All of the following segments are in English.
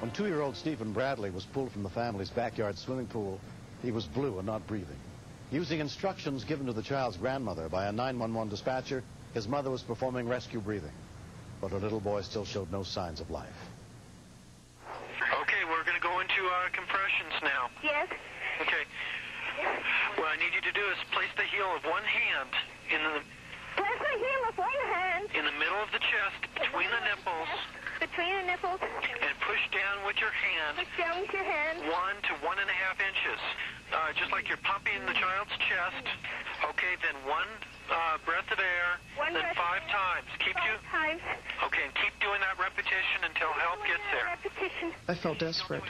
When 2-year-old Stephen Bradley was pulled from the family's backyard swimming pool, he was blue and not breathing. Using instructions given to the child's grandmother by a 911 dispatcher, his mother was performing rescue breathing. But her little boy still showed no signs of life. Okay, we're going to go into compressions now. Yes. Okay. What I need you to do is place the heel of one hand in the... Place the heel of one hand. In the middle of the chest, between the nipples. Between the nipples. And push down with your hand. Push down with your hand. 1 to 1.5 inches. Just like you're pumping the child's chest. Okay, then one breath of air. Then 5 times. Keep times. Okay, and keep doing that repetition until help gets there. Repetition. I felt desperate.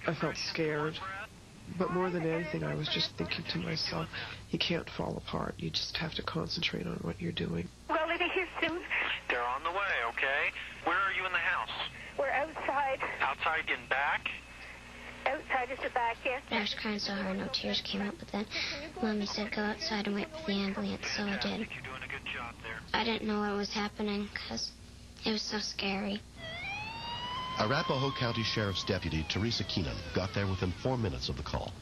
I felt scared. But more than anything, I was just thinking to myself, he can't fall apart. You just have to concentrate on what you're doing. Well, they'll be here soon. They're on the way, okay? Where are you in the house? We're outside. Outside in back? Outside is the back, yes. I was crying so hard, no tears came out, but then Mommy said go outside and wait for the ambulance, so I did. I think you're doing a good job there. I didn't know what was happening because it was so scary. Arapahoe County Sheriff's Deputy Teresa Keenan got there within 4 minutes of the call.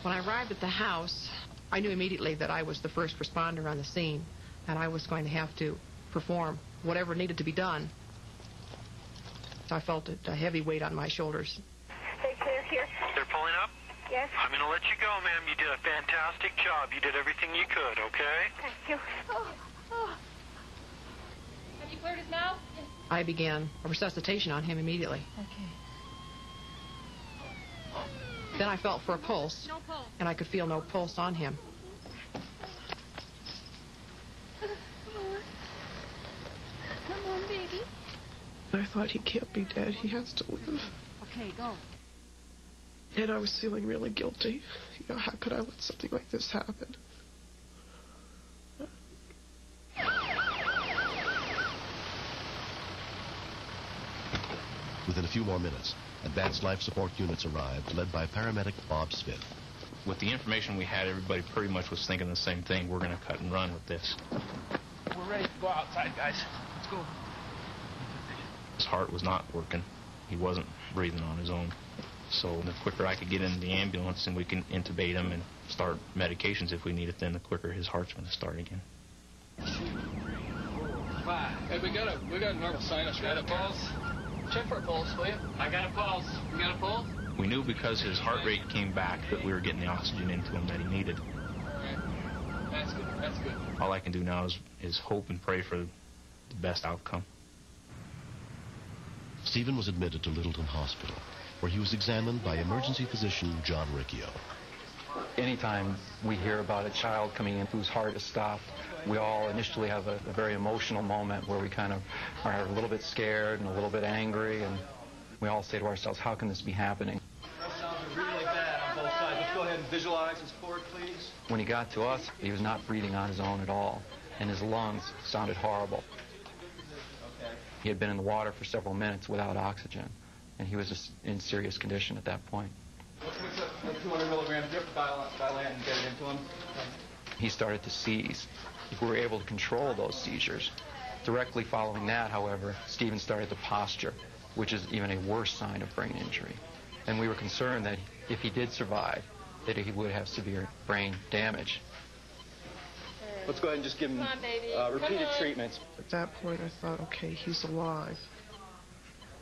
When I arrived at the house, I knew immediately that I was the first responder on the scene, and I was going to have to perform whatever needed to be done. I felt a heavy weight on my shoulders. They're here. They're pulling up? Yes. I'm going to let you go, ma'am. You did a fantastic job. You did everything you could, okay? Thank you. Have you cleared his mouth? I began a resuscitation on him immediately. Okay. Then I felt for a pulse, No pulse. and I could feel no pulse on him. Come on, baby. I thought he can't be dead. He has to live. Okay, go. And I was feeling really guilty. You know, how could I let something like this happen? Within a few more minutes, advanced life support units arrived, led by paramedic Bob Smith. With the information we had, everybody pretty much was thinking the same thing. We're going to cut and run with this. We're ready to go outside, guys. Let's go. His heart was not working. He wasn't breathing on his own. So the quicker I could get into the ambulance and we can intubate him and start medications if we need it, then the quicker his heart's going to start again. 2, 3, 4, 5. Hey, we got a normal sinus. Got a pulse? Check for a pulse, will you? I got a pulse. You got a pulse? We knew because his heart rate came back that we were getting the oxygen into him that he needed. All right. That's good. That's good. All I can do now is hope and pray for the best outcome. Stephen was admitted to Littleton Hospital, where he was examined by emergency physician John Riccio. Anytime we hear about a child coming in whose heart is stopped, we all initially have a very emotional moment where we kind of are a little bit scared and a little bit angry, and we all say to ourselves, how can this be happening? That sounds really bad on both sides. Let's go ahead and visualize his cord, please. When he got to us, he was not breathing on his own at all, and his lungs sounded horrible. He had been in the water for several minutes without oxygen, and he was just in serious condition at that point. Let's mix up the 200 milligram drip dilan and get it into him. He started to seize. We were able to control those seizures. Directly following that, however, Stephen started to posture, which is even a worse sign of brain injury. And we were concerned that if he did survive, that he would have severe brain damage. Let's go ahead and just give him repeated treatments. At that point, I thought, okay, he's alive.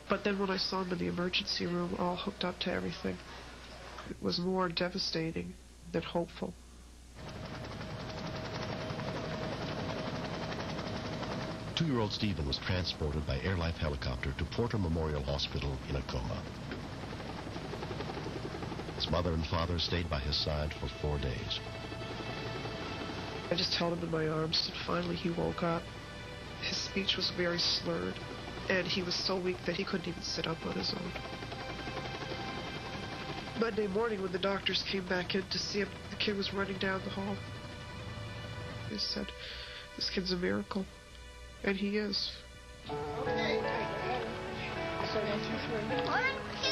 But then when I saw him in the emergency room, all hooked up to everything, it was more devastating than hopeful. Two-year-old Stephen was transported by airlife helicopter to Porter Memorial Hospital in a coma. His mother and father stayed by his side for 4 days. I just held him in my arms, and finally he woke up. His speech was very slurred, and he was so weak that he couldn't even sit up on his own. Monday morning, when the doctors came back in to see him, the kid was running down the hall. They said, this kid's a miracle. And he is. 1, 2, 3. 1, 2,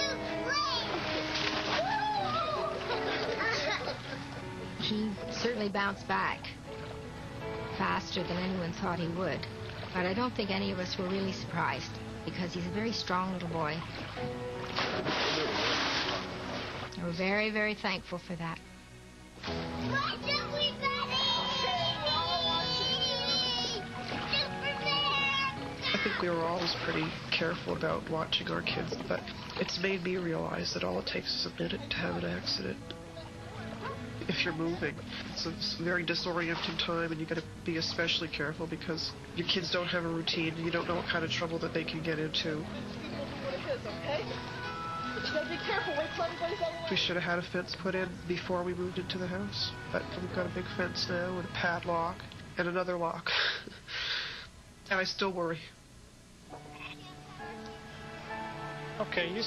3. He certainly bounced back faster than anyone thought he would. But I don't think any of us were really surprised, because he's a very strong little boy. We're very, very thankful for that. I think we were always pretty careful about watching our kids, but it's made me realize that all it takes is a minute to have an accident. If you're moving, it's a very disorienting time, and you got to be especially careful because your kids don't have a routine, and you don't know what kind of trouble that they can get into. We should have had a fence put in before we moved into the house, but we've got a big fence now and a padlock and another lock. And I still worry. Okay, you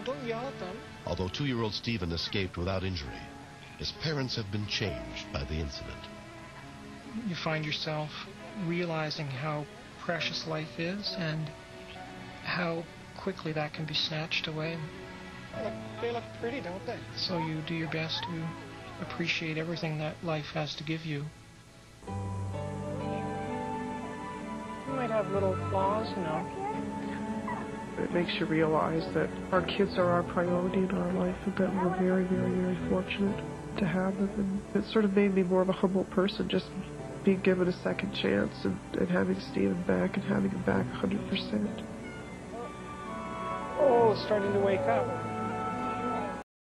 don't yell at them. Although 2-year-old Stephen escaped without injury, his parents have been changed by the incident. You find yourself realizing how precious life is and how quickly that can be snatched away. They look pretty, don't they? So you do your best to appreciate everything that life has to give you. You might have little flaws, you know. It makes you realize that our kids are our priority in our life, and that we're very, very, very fortunate to have them. And it sort of made me more of a humble person, just being given a second chance and having Stephen back and having him back 100%. Oh, it's starting to wake up.